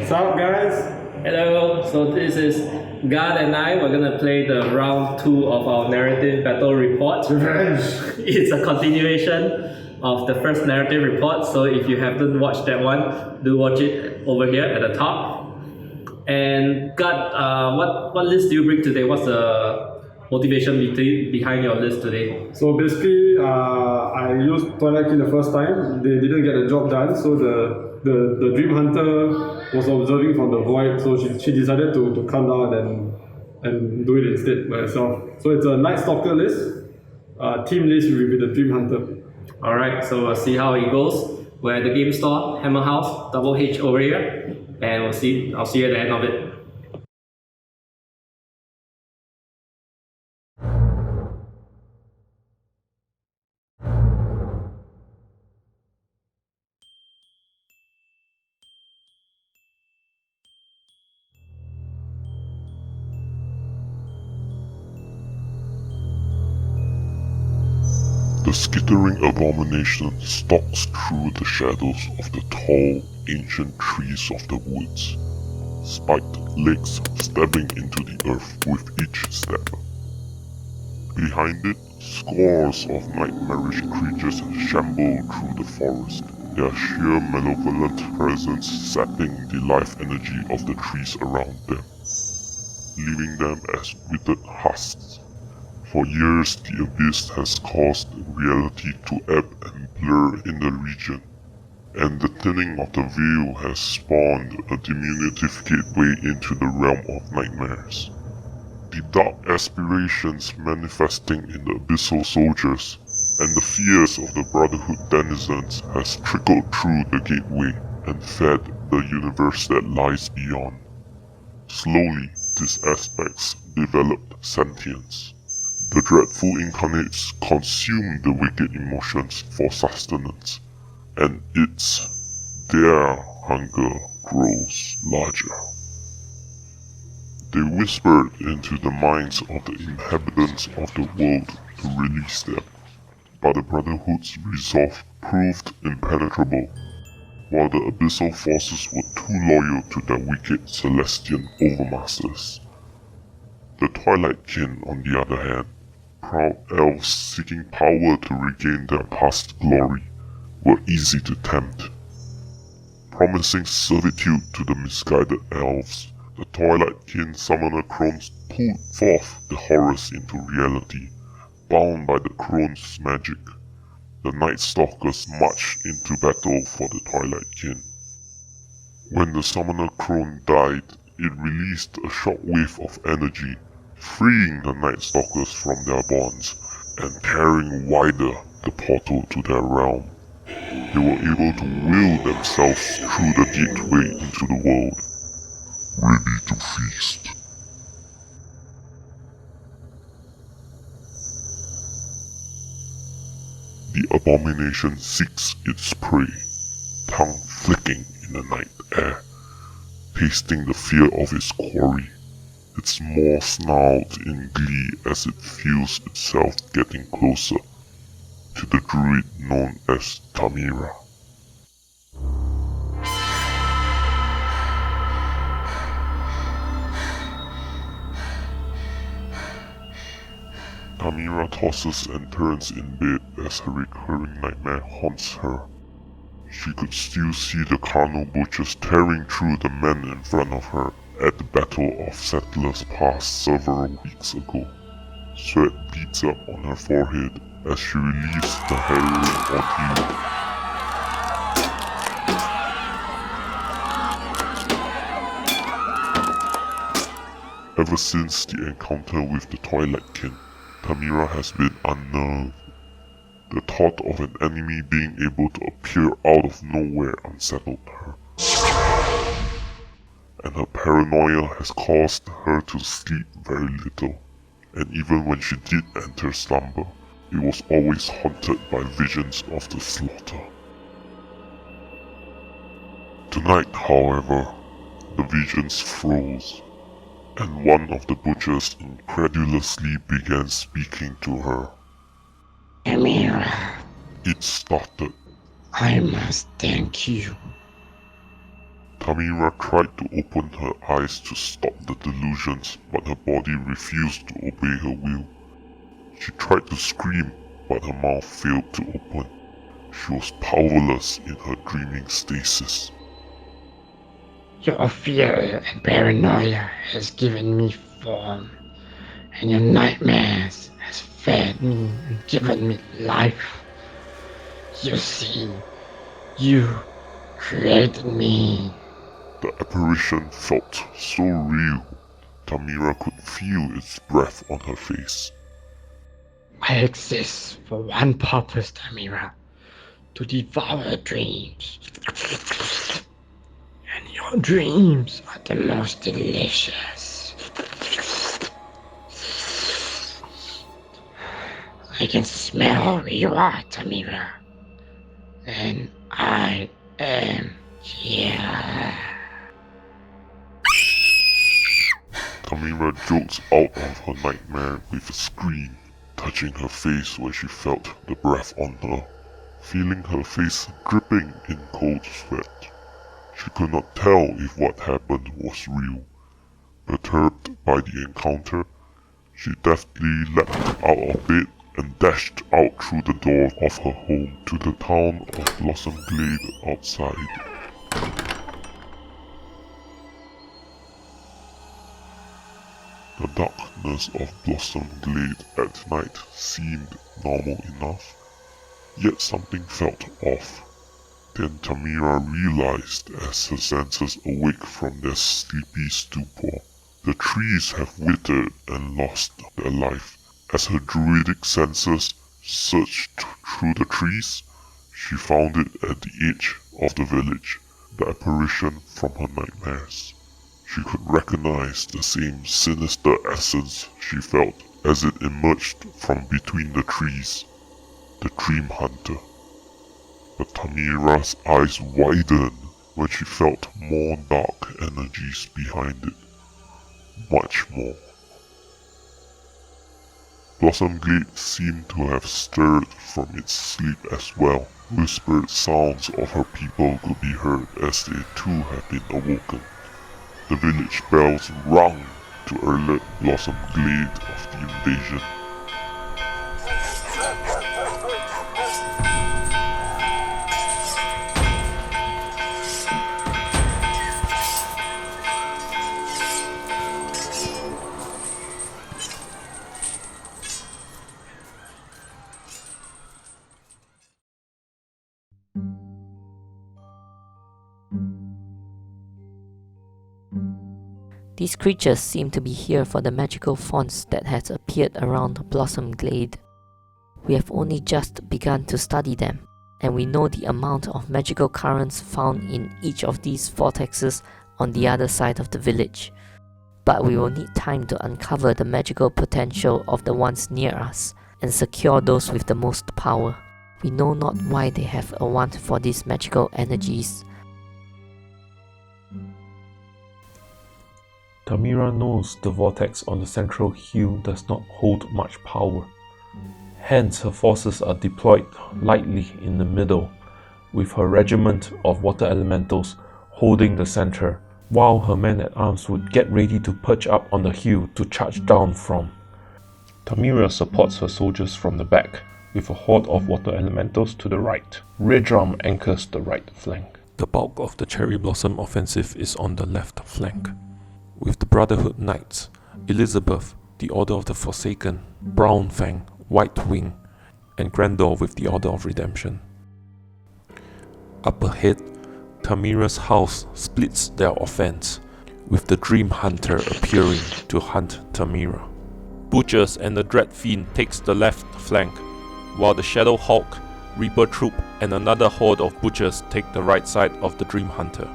What's up, guys? Hello, so this is God and I. We're gonna play the round 2 of our narrative battle report. Revenge! It's a continuation of the first narrative report, so if you haven't watched that one, do watch it over here at the top. And God, what list do you bring today? What's the motivation behind your list today? So basically, I used Twilight King the first time. They didn't get the job done, so the Dream Hunter was observing from the void, so she decided to come down and do it instead by herself. So it's a Nightstalker list, team list with the Dream Hunter. Alright, so we'll see how it goes. We're at the game store, Hammer House, Double H over here, and I'll see you at the end of it. The skittering abomination stalks through the shadows of the tall, ancient trees of the woods, spiked legs stabbing into the earth with each step. Behind it, scores of nightmarish creatures shamble through the forest, their sheer malevolent presence sapping the life energy of the trees around them, leaving them as withered husks. For years, the abyss has caused reality to ebb and blur in the region, and the thinning of the veil has spawned a diminutive gateway into the realm of nightmares. The dark aspirations manifesting in the abyssal soldiers and the fears of the Brotherhood denizens has trickled through the gateway and fed the universe that lies beyond. Slowly, these aspects developed sentience. The dreadful incarnates consume the wicked emotions for sustenance, and their hunger grows larger. They whispered into the minds of the inhabitants of the world to release them, but the Brotherhood's resolve proved impenetrable, while the abyssal forces were too loyal to their wicked Celestian overmasters. The Twilight Kin, on the other hand, proud elves seeking power to regain their past glory, were easy to tempt. Promising servitude to the misguided elves, the Twilight Kin summoner crones pulled forth the horrors into reality, bound by the crone's magic. The Nightstalkers marched into battle for the Twilight Kin. When the summoner crone died, it released a shockwave of energy, freeing the Nightstalkers from their bonds and carrying wider the portal to their realm. They were able to will themselves through the gateway into the world, ready to feast. The abomination seeks its prey, tongue flicking in the night air, tasting the fear of its quarry. Its maw snarled in glee as it feels itself getting closer to the druid known as Tamira. Tamira tosses and turns in bed as her recurring nightmare haunts her. She could still see the carnal butchers tearing through the men in front of her at the Battle of Settlers Pass several weeks ago. Sweat beads up on her forehead as she relieves the harrowing ordeal. Ever since the encounter with the Twilight Kin, Tamira has been unnerved. The thought of an enemy being able to appear out of nowhere unsettled her, and her paranoia has caused her to sleep very little, and even when she did enter slumber, it was always haunted by visions of the slaughter. Tonight, however, the visions froze, and one of the butchers incredulously began speaking to her. Tamira, It started. I must thank you. Tamira tried to open her eyes to stop the delusions, but her body refused to obey her will. She tried to scream, but her mouth failed to open. She was powerless in her dreaming stasis. Your fear and paranoia has given me form, and your nightmares has fed me and given me life. You see, you created me. The apparition felt so real. Tamira could feel its breath on her face. I exist for one purpose, Tamira, to devour dreams. And your dreams are the most delicious. I can smell where you are, Tamira. And I am here. Tamira jolts out of her nightmare with a scream, touching her face where she felt the breath on her, feeling her face dripping in cold sweat. She could not tell if what happened was real. Perturbed by the encounter, she deftly leapt out of bed and dashed out through the door of her home to the town of Blossom Glade outside. The darkness of Blossom Glade at night seemed normal enough, yet something felt off. Then Tamira realized as her senses awake from their sleepy stupor. The trees have withered and lost their life. As her druidic senses searched through the trees, she found it at the edge of the village, the apparition from her nightmares. She could recognize the same sinister essence she felt as it emerged from between the trees, the Dream Hunter. But Tamira's eyes widened when she felt more dark energies behind it. Much more. Blossom Glade seemed to have stirred from its sleep as well. Whispered sounds of her people could be heard as they too had been awoken. The village bells rung to alert Blossom Glade of the invasion. These creatures seem to be here for the magical fonts that has appeared around Blossom Glade. We have only just begun to study them, and we know the amount of magical currents found in each of these vortexes on the other side of the village. But we will need time to uncover the magical potential of the ones near us, and secure those with the most power. We know not why they have a want for these magical energies. Tamira knows the vortex on the central hill does not hold much power. Hence her forces are deployed lightly in the middle, with her regiment of water elementals holding the center, while her men-at-arms would get ready to perch up on the hill to charge down from. Tamira supports her soldiers from the back, with a horde of water elementals to the right. Rear drum anchors the right flank. The bulk of the Cherry Blossom offensive is on the left flank, with the Brotherhood Knights, Elizabeth, the Order of the Forsaken, Brown Fang, White Wing, and Grendor with the Order of Redemption. Up ahead, Tamira's house splits their offense, with the Dream Hunter appearing to hunt Tamira. Butchers and the Dread Fiend takes the left flank, while the Shadow Hawk, Reaper Troop, and another horde of Butchers take the right side of the Dream Hunter.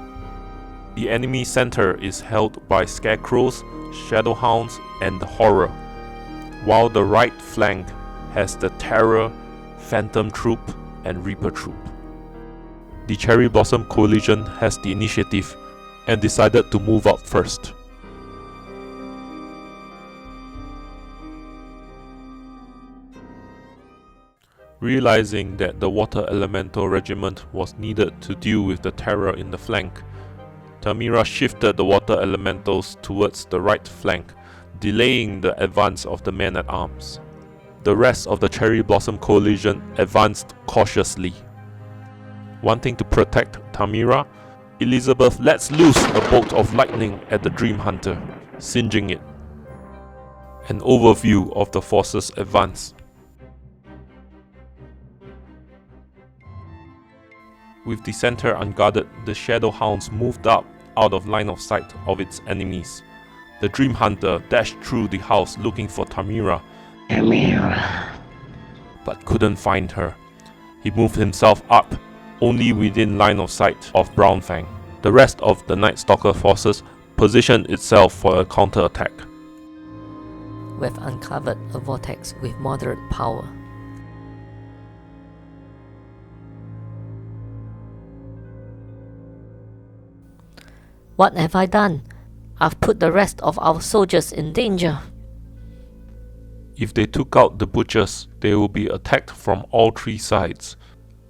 The enemy center is held by Scarecrows, Shadowhounds, and the Horror, while the right flank has the Terror, Phantom Troop, and Reaper Troop. The Cherry Blossom Coalition has the initiative and decided to move out first. Realizing that the Water Elemental Regiment was needed to deal with the terror in the flank, Tamira shifted the water elementals towards the right flank, delaying the advance of the men-at-arms. The rest of the Cherry Blossom Coalition advanced cautiously. Wanting to protect Tamira, Elizabeth lets loose a bolt of lightning at the Dream Hunter, singeing it. An overview of the forces' advance. With the center unguarded, the Shadow Hounds moved up out of line of sight of its enemies. The Dream Hunter dashed through the house looking for Tamira, but couldn't find her. He moved himself up, only within line of sight of Brownfang. The rest of the Nightstalker forces positioned itself for a counterattack. We have uncovered a vortex with moderate power. What have I done? I've put the rest of our soldiers in danger. If they took out the butchers, they will be attacked from all three sides.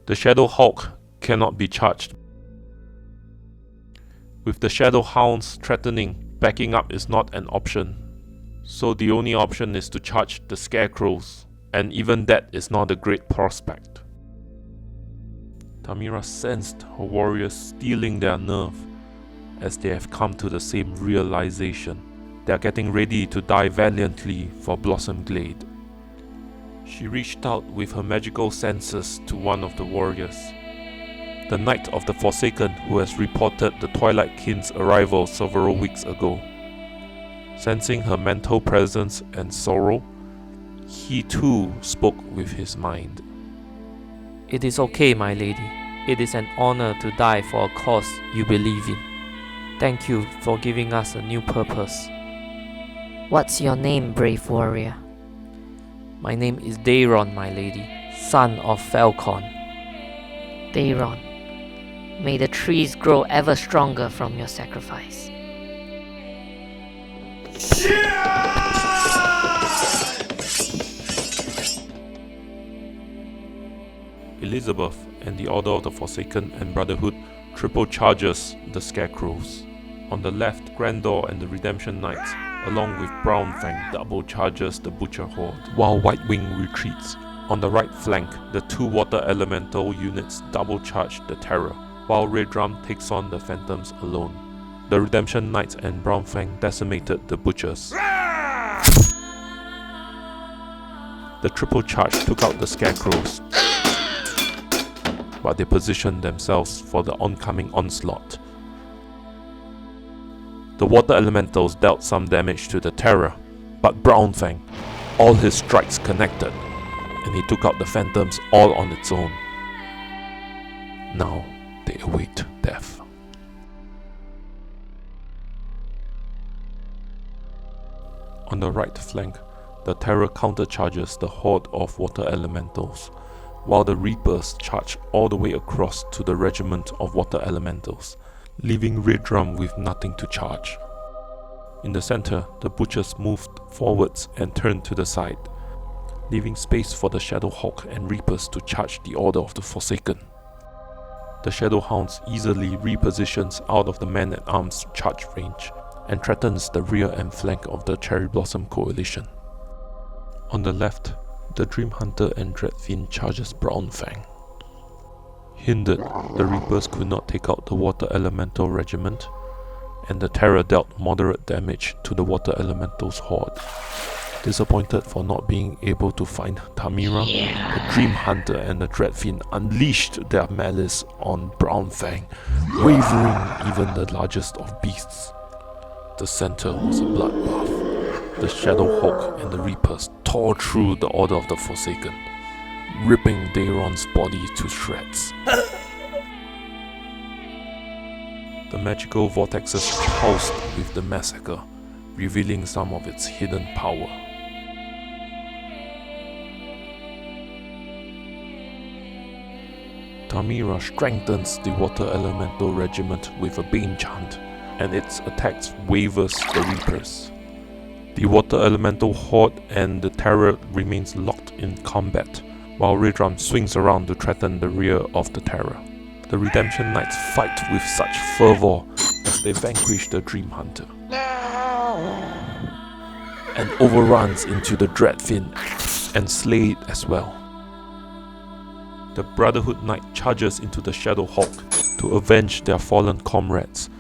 The Shadow Hawk cannot be charged. With the Shadow Hounds threatening, backing up is not an option. So the only option is to charge the Scarecrows, and even that is not a great prospect. Tamira sensed her warriors stealing their nerve, as they have come to the same realization. They are getting ready to die valiantly for Blossom Glade. She reached out with her magical senses to one of the warriors, the Knight of the Forsaken who has reported the Twilight King's arrival several weeks ago. Sensing her mental presence and sorrow, he too spoke with his mind. It is okay, my lady. It is an honor to die for a cause you believe in. Thank you for giving us a new purpose. What's your name, brave warrior? My name is Dayron, my lady, son of Falcon. Dayron, may the trees grow ever stronger from your sacrifice. Elizabeth and the Order of the Forsaken and Brotherhood triple charges the Scarecrows. On the left, Grandor and the Redemption Knights, along with Brownfang, double charges the Butcher Horde, while White Wing retreats. On the right flank, the two Water Elemental units double charge the Terror, while Red Drum takes on the Phantoms alone. The Redemption Knights and Brownfang decimated the Butchers. The triple charge took out the Scarecrows, but they positioned themselves for the oncoming onslaught. The Water Elementals dealt some damage to the Terror, but Brownfang, all his strikes connected, and he took out the Phantoms all on its own. Now they await death. On the right flank, the Terror countercharges the horde of Water Elementals, while the Reapers charge all the way across to the regiment of Water Elementals, leaving Red Drum with nothing to charge. In the center, the Butchers moved forwards and turned to the side, leaving space for the Shadow Hawk and Reapers to charge the Order of the Forsaken. The Shadow Hounds easily repositions out of the men-at-arms charge range and threatens the rear and flank of the Cherry Blossom Coalition. On the left, the Dream Hunter and Dreadfiend charges Brownfang. Hindered, the Reapers could not take out the Water Elemental Regiment, and the Terror dealt moderate damage to the Water Elemental's horde. Disappointed for not being able to find Tamira, the Dream Hunter and the Dreadfiend unleashed their malice on Brownfang, wavering even the largest of beasts. The center was a bloodbath. The Shadow Hawk and the Reapers tore through the Order of the Forsaken, ripping Dayron's body to shreds. The magical vortexes pulsed with the massacre, revealing some of its hidden power. Tamira strengthens the Water Elemental Regiment with a Bane chant, and its attacks wavers the Reapers. The Water Elemental Horde and the Terror remains locked in combat, while Red Drum swings around to threaten the rear of the Terror. The Redemption Knights fight with such fervor as they vanquish the Dream Hunter and overruns into the Dreadfin and slay it as well. The Brotherhood Knight charges into the Shadow Hulk to avenge their fallen comrades.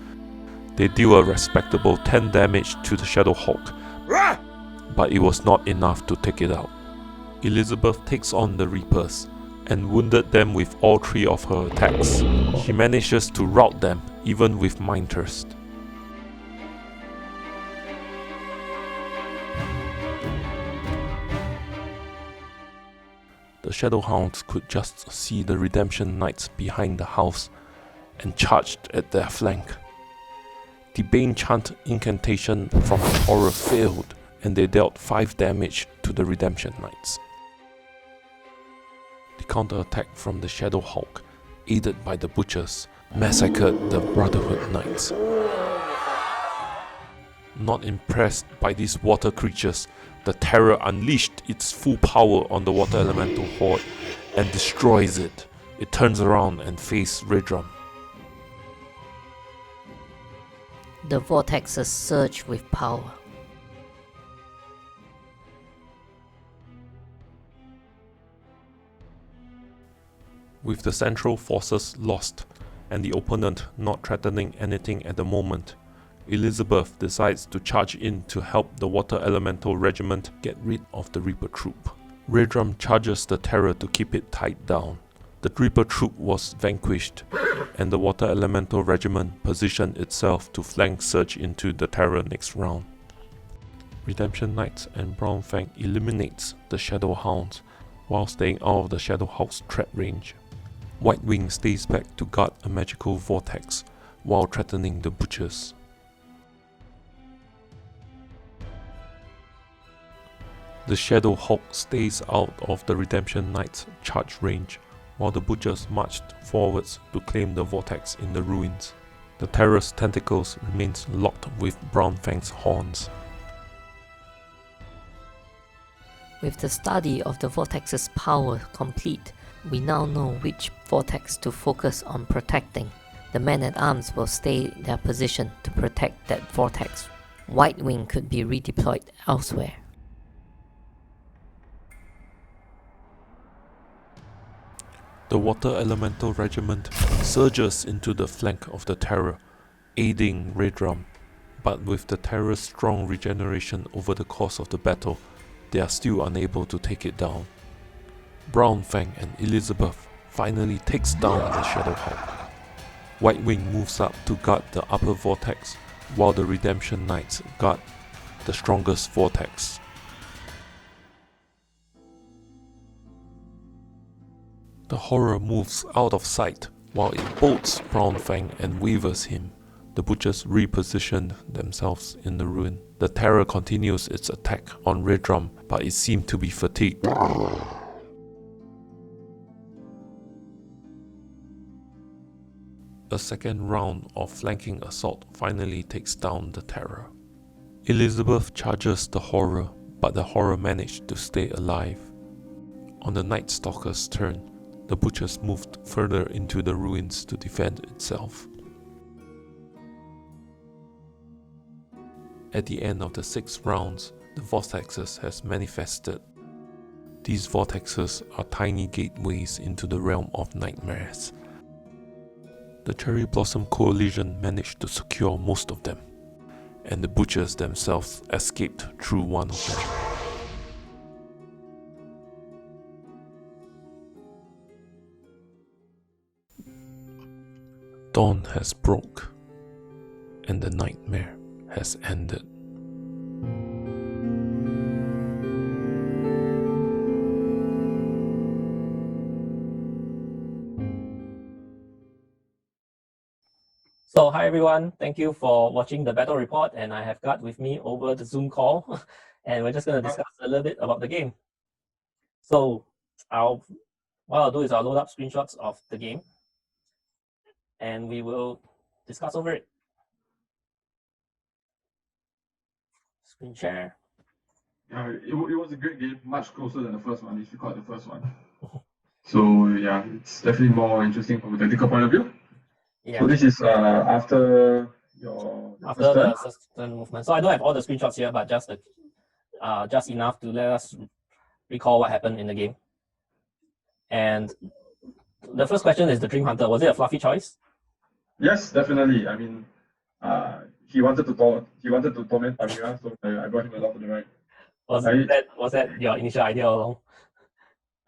They deal a respectable 10 damage to the Shadow Hulk, but it was not enough to take it out. Elizabeth takes on the Reapers and wounded them with all 3 of her attacks. She manages to rout them even with Mind Thirst. The Shadowhounds could just see the Redemption Knights behind the house and charged at their flank. The Bane Chant incantation from the Horror failed and they dealt 5 damage to the Redemption Knights. The counterattack from the Shadow Hulk, aided by the Butchers, massacred the Brotherhood Knights. Not impressed by these water creatures, the Terror unleashed its full power on the Water Elemental Horde and destroys it. It turns around and faces Redrum. The vortexes surge with power. With the central forces lost and the opponent not threatening anything at the moment, Elizabeth decides to charge in to help the Water Elemental Regiment get rid of the Reaper troop. Redrum charges the Terror to keep it tied down. The Reaper troop was vanquished, and the Water Elemental Regiment positioned itself to flank surge into the Terror next round. Redemption Knights and Brown Fang eliminates the Shadow Hounds while staying out of the Shadow Hulk's threat range. White Wing stays back to guard a magical vortex while threatening the Butchers. The Shadow Hulk stays out of the Redemption Knight's charge range, while the Butchers marched forwards to claim the vortex in the ruins. The Terror's tentacles remains locked with Brown Fang's horns. With the study of the vortex's power complete, we now know which vortex to focus on protecting. The men-at-arms will stay in their position to protect that vortex. White Wing could be redeployed elsewhere. The Water Elemental Regiment surges into the flank of the Terror, aiding Redrum, but with the Terror's strong regeneration over the course of the battle, they are still unable to take it down. Brown Fang and Elizabeth finally takes down the Shadow Hulk. White Wing moves up to guard the upper vortex, while the Redemption Knights guard the strongest vortex. The Horror moves out of sight while it bolts Brown Fang and wavers him. The Butchers reposition themselves in the ruin. The Terror continues its attack on Redrum, but it seemed to be fatigued. A second round of flanking assault finally takes down the Terror. Elizabeth charges the Horror, but the Horror managed to stay alive. On the Nightstalker's turn, the Butchers moved further into the ruins to defend itself. At the end of the 6 rounds, the vortexes has manifested. These vortexes are tiny gateways into the realm of nightmares. The Cherry Blossom Coalition managed to secure most of them, and the Butchers themselves escaped through one of them. Dawn has broke, and the nightmare has ended. So hi everyone, thank you for watching the battle report, and I have got with me over the Zoom call and we're just going to discuss a little bit about the game. So what I'll do is I'll load up screenshots of the game and we will discuss over it. Screen share. Yeah, it was a great game, much closer than the first one, if you call it the first one. So yeah, it's definitely more interesting from a tactical point of view. Yeah. So this is after your After first turn. the certain movement. So I don't have all the screenshots here, but just enough to let us recall what happened in the game. And the first question is the Dream Hunter. Was it a fluffy choice? Yes, definitely. I mean, he wanted to torment Tamira, so I brought him along to the right. Was that your initial idea all along?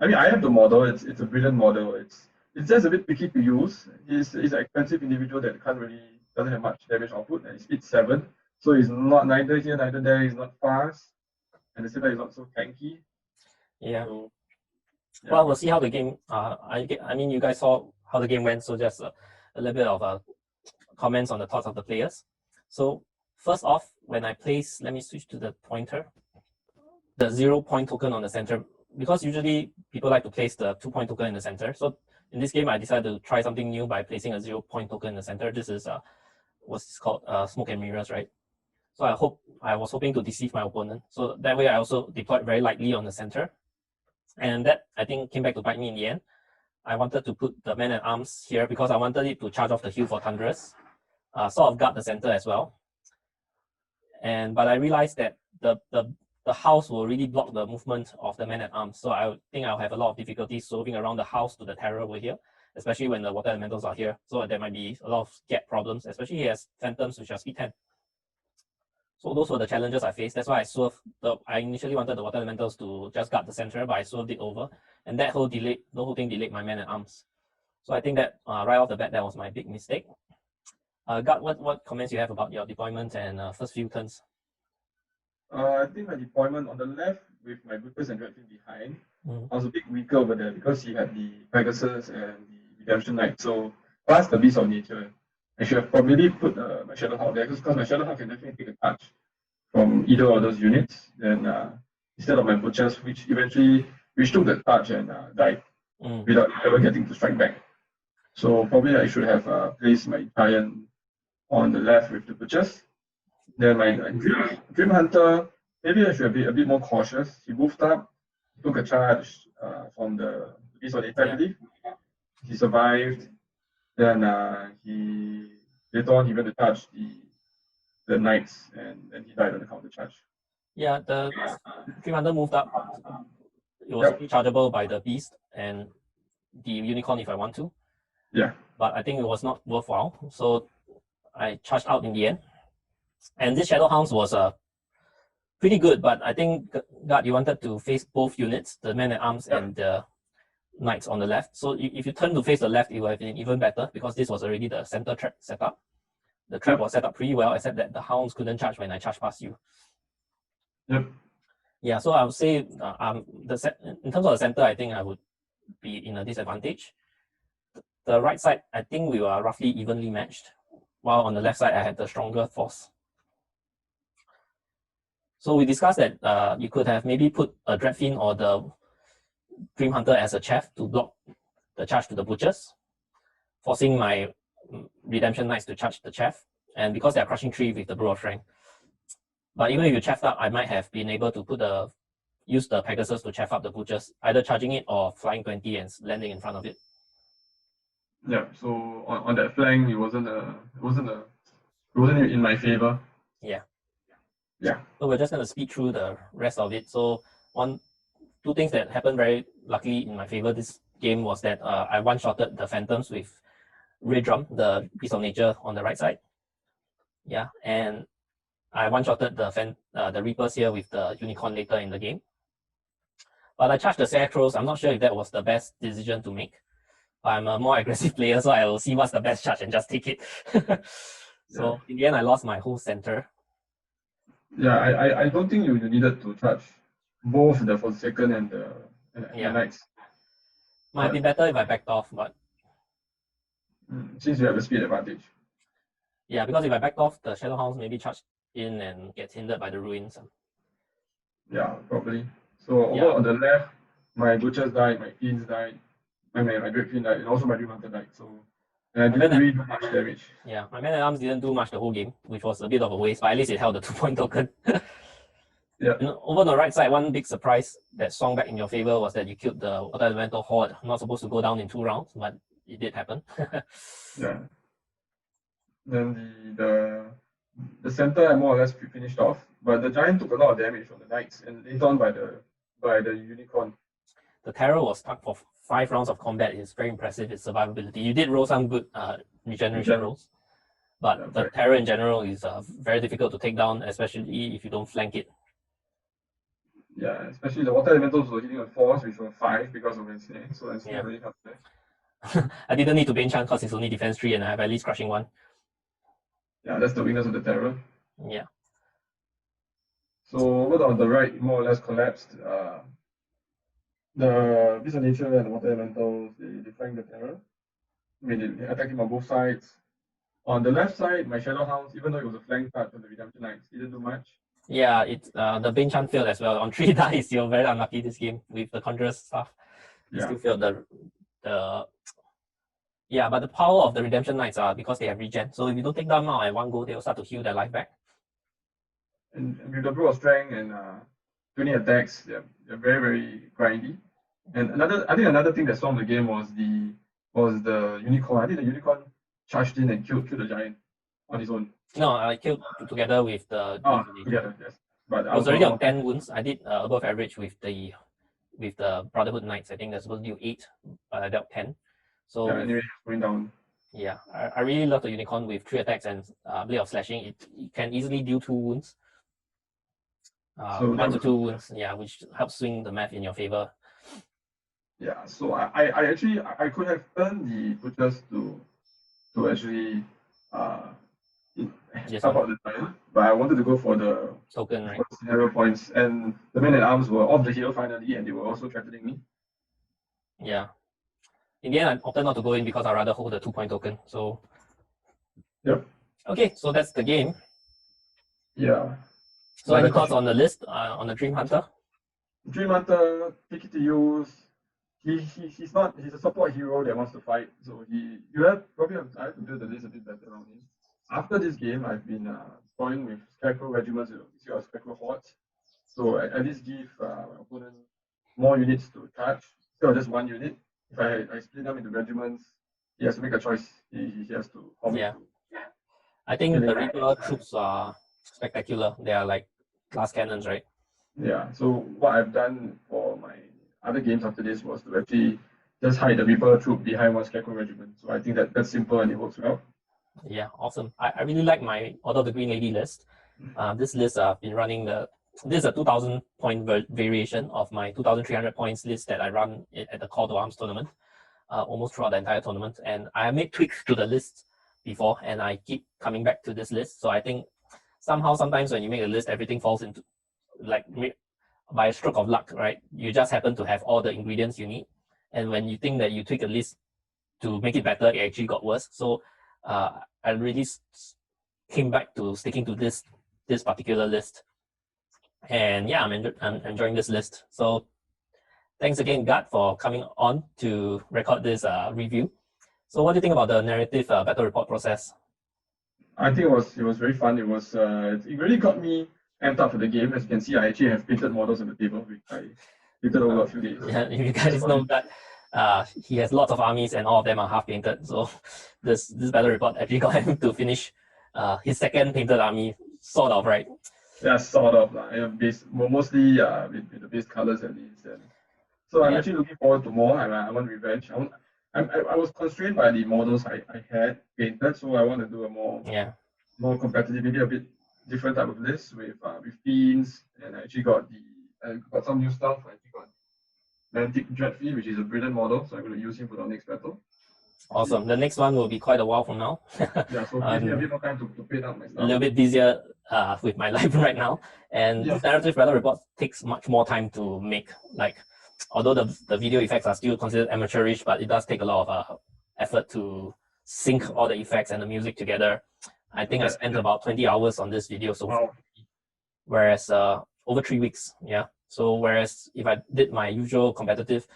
I mean, I have the model. It's a brilliant model. It's just a bit picky to use. He's an expensive individual that doesn't have much damage output, and he's speed 7, so he's not neither here neither there. He's not fast, and the same time he's not so tanky. Yeah. So, yeah. Well, we'll see how the game. I mean, you guys saw how the game went, so just a little bit of comments on the thoughts of the players. So first off, when I place, let me switch to the pointer, the 0-point token on the center, because usually people like to place the 2-point token in the center. So in this game, I decided to try something new by placing a 0-point token in the center. This is what's called smoke and mirrors, right? So I was hoping to deceive my opponent. So that way I also deployed very lightly on the center. And that, I think, came back to bite me in the end. I wanted to put the Man-at-Arms here because I wanted it to charge off the hill for Thunderous, sort of guard the center as well. But I realized that the house will really block the movement of the Man-at-Arms. So I think I'll have a lot of difficulty swerving around the house to the terror over here, especially when the water elementals are here. So there might be a lot of gap problems, especially he has Phantoms, which are speed 10. So those were the challenges I faced. That's why I swerved. I initially wanted the water elementals to just guard the center, but I swerved it over. And that the whole thing delayed my Man-at-Arms. So I think that right off the bat, that was my big mistake. Gart, what comments you have about your deployment and first few turns? I think my deployment on the left with my Butchers and Dreadfin behind, I was a bit weaker over there because he had the Pegasus and the Redemption Knight. So plus the Beast of Nature, I should have probably put my Shadowhawk there because my Shadowhawk can definitely take a touch from either of those units. Then instead of my Butchers, which took the touch and died without ever getting to strike back. So probably I should have placed my Giant on the left with the Butchers. Then my Dream Hunter, maybe I should be a bit more cautious. He moved up, took a charge from the Beast of Nature, I believe. He survived. Then later on he went to touch the Knights, and then he died on the counter charge. Yeah, the Dream Hunter moved up. It was rechargeable by the Beast and the Unicorn if I want to. Yeah. But I think it was not worthwhile. So I charged out in the end. And this Shadow Hounds was pretty good, but I think, Gart, you wanted to face both units, the Man-at-Arms and the Knights on the left. So if you turn to face the left, it would have been even better because this was already the center trap set up. The trap was set up pretty well, except that the Hounds couldn't charge when I charged past you. Yep. Yeah, so I would say in terms of the center, I think I would be in a disadvantage. The right side, I think we were roughly evenly matched, while on the left side, I had the stronger force. So we discussed that you could have maybe put a Dreadfin or the Dream Hunter as a chaff to block the charge to the Butchers, forcing my Redemption Knights to charge the chaff, and because they are crushing 3 with the Brew of Strength. But even if you chaffed up, I might have been able to use the Pegasus to chaff up the Butchers, either charging it or flying 20 and landing in front of it. Yeah, so on that flank, it wasn't in my favor. Yeah. Yeah. So we're just gonna speed through the rest of it. So two things that happened very luckily in my favor this game was that I one-shotted the Phantoms with Red Drum, the Beast of Nature on the right side. Yeah, and I one-shotted the Reapers here with the Unicorn later in the game. But I charged the Scarecrows. I'm not sure if that was the best decision to make. I'm a more aggressive player, so I will see what's the best charge and just take it. So in the end, I lost my whole center. Yeah, I don't think you needed to charge both the Forsaken and the Knights. Might be better if I backed off, but since you have a speed advantage. Yeah, because if I backed off, the Shadow Hounds maybe charge in and get hindered by the ruins. Yeah, probably. So over on the left, my Butchers died, my Fiends died, my Dreadfin died, and also my Dream Hunter died. So I didn't really do much damage. Yeah, my Man-at-Arms didn't do much the whole game, which was a bit of a waste, but at least it held the 2-point token. Yeah. And over on the right side, one big surprise that swung back in your favor was that you killed the Water Elemental Horde. Not supposed to go down in 2 rounds, but it did happen. Yeah. Then the center I more or less finished off, but the giant took a lot of damage from the knights and later on by the unicorn. The terror was stuck for 5 rounds of combat. It's very impressive, its survivability. You did roll some good regeneration rolls, but the terror in general is very difficult to take down, especially if you don't flank it. Yeah, especially the water elementals were hitting on 4s, which were 5 because of ensnare, so ensnare really helped there. I didn't need to Bane Chan because it's only defense 3 and I have at least crushing 1. Yeah, that's the weakness of the terror. Yeah. So over on the right, more or less collapsed. The Beast of Nature and the water elementals, they flanked the terror. I mean, they attacked him on both sides. On the left side, my Shadow Hounds, even though it was a flank touch of the Redemption Knights, didn't do much. Yeah, it's the Bane Chan failed as well. On 3 dice, you're very unlucky this game with the Conjurer's stuff. You still failed the yeah, but the power of the Redemption Knights are because they have regen. So if you don't take them out at one go, they'll start to heal their life back. And with the Brew of Strength and 20 attacks, they're very, very grindy. And I think another thing that stormed the game was the unicorn. I think the unicorn charged in and killed the giant on his own. No, I killed together with the together, yes. But I was already on 10 wounds. I did above average with the Brotherhood Knights. I think they're supposed to do 8, but I dealt 10. So yeah, anyway, going down. Yeah, I really love the unicorn with 3 attacks and Blade of Slashing. It can easily deal 2 wounds. 1 to 2 wounds, yeah, which helps swing the math in your favor. Yeah, so I actually could have turned the butchers to actually help out the giant, but I wanted to go for the token, right? Scenario points, and the men at arms were off the hill finally, and they were also threatening me. Yeah. In the end, I opted not to go in because I'd rather hold the 2-point token. So. Yep. Okay, so that's the game. Yeah. So any thoughts on the list on the Dream Hunter? Dream Hunter, picky to use. He's a support hero that wants to fight. So I have to build the list a bit better around him. After this game, I've been toying with Scarecrow regiments, Scarecrow hordes. So I least give my opponent more units to charge instead of just 1 unit. If I split them into regiments, he has to make a choice. He has to commit. Yeah. I think the Reaper troops are spectacular. They are like glass cannons, right? Yeah. So what I've done for my other games after this was to actually just hide the Reaper troop behind one Scarecrow regiment. So I think that's simple and it works well. Yeah, awesome. I really like my Order of the Green Lady list. This list I've been running this is a 2,000 point variation of my 2,300 points list that I run at the Call to Arms tournament, almost throughout the entire tournament. And I made tweaks to the list before, and I keep coming back to this list. So I think sometimes when you make a list, everything falls into like by a stroke of luck, right? You just happen to have all the ingredients you need, and when you think that you tweak a list to make it better, it actually got worse. So I really came back to sticking to this particular list. And yeah, I'm enjoying this list. So thanks again, Gad, for coming on to record this review. So what do you think about the narrative battle report process? I think it was very fun. It really got me amped up for the game. As you can see, I actually have painted models on the table, which I painted over a few days. Yeah, you guys know that he has lots of armies and all of them are half painted. So this battle report actually got him to finish his second painted army, sort of, right? Yeah, sort of. Mostly with the base colors at least. And so I'm actually looking forward to more. I want revenge. I was constrained by the models I had painted, so I want to do a more competitive, maybe a bit different type of list with themes. And I actually got some new stuff. I actually got Mantic Dreadfleet, which is a brilliant model, so I'm going to use him for the next battle. Awesome. The next one will be quite a while from now. Yeah, so give me a bit more time to paint out my stuff. A little bit busier with my life right now. And this narrative battle report takes much more time to make. Like, although the video effects are still considered amateurish, but it does take a lot of effort to sync all the effects and the music together. I think I spent about 20 hours on this video so far. Whereas over 3 weeks, yeah. So whereas if I did my usual competitive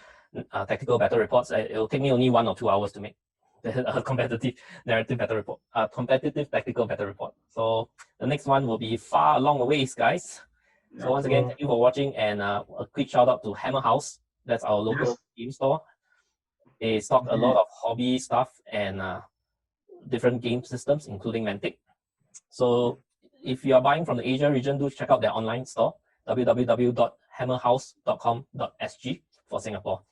tactical battle reports, it'll take me only 1 or 2 hours to make a competitive narrative battle report, competitive tactical battle report. So the next one will be far along the ways, guys. So once again, thank you for watching, and a quick shout out to Hammer House. That's our local game store. They stock a lot of hobby stuff and different game systems, including Mantic. So if you are buying from the Asia region, do check out their online store, www.hammerhouse.com.sg for Singapore.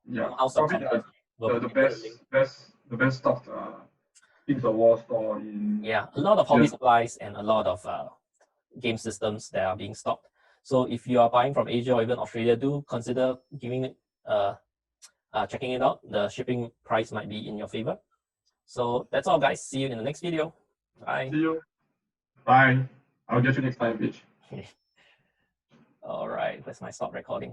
Yeah, Hammerhouse.com. probably the best stocked Kings of War store in. Yeah, a lot of hobby supplies and a lot of game systems that are being stocked. So if you are buying from Asia or even Australia, do consider giving it checking it out. The shipping price might be in your favor. So that's all, guys. See you in the next video. Bye. See you. Bye. I'll get you next time, bitch. All right, where's my stop recording?